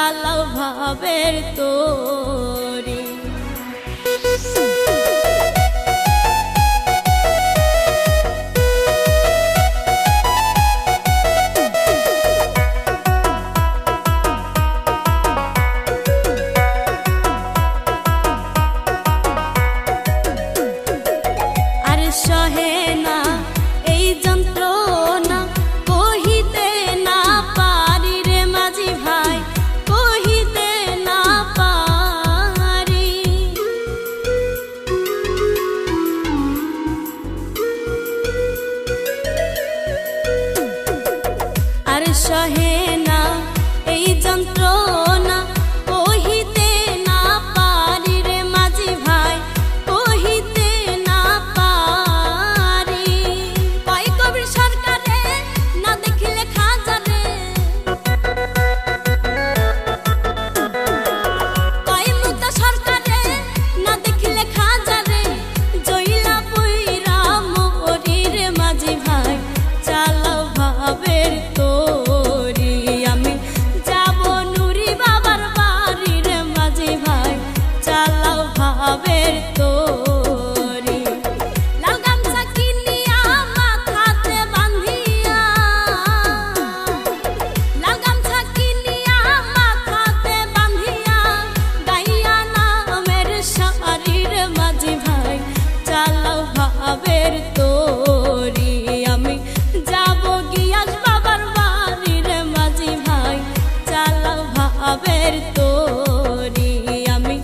চালাও ভাবের তোরি। সহে না এই যন্ত্রণা কহিতে না পারি রে মাঝি ভাই, কহিতে না পারি। আর সহে না এই যন্ত্রণা কহিতে না পারি রে মাঝি ভাই, কহিতে না পারি। কয় কবির সরকারে না দেখিলে খাজারে, কয় মুক্তা সরকারে না দেখিলে খাজারে, জইলা পইরা মরি রে মাঝি ভাই, চালাও ভাবের তোরি। আমি যাব নুরি বাবার বাড়ি রে মাঝি ভাই, চালাও ভাবের তোরি। লাল গামছা কিনিয়া মাথাতে বাঁধিয়া, লাল গামছা কিনিয়া মাথাতে বাঁধিয়া, গাইয়া নামের সারি রে মাঝি ভাই, চালাও ভাবের তোরি। আমি যাব গিয়াস বাবার বাড়ি রে মাঝি ভাই, চালাও ভাবের তোরি। আমি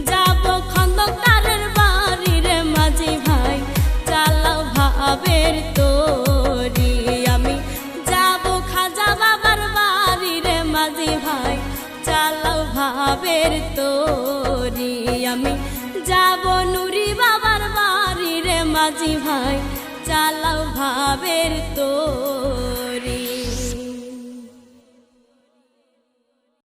যাব খন্দকারের বাড়ি রে মাঝি ভাই, চালাও ভাবের তোরি। আমি যাব খাজা বাবার বাড়ি রে মাঝি ভাই, চালাও ভাবের তোরি। আমি যাব নুরি বাবার বাড়ি রে মাঝি ভাই, চালাও ভাবের তোরি।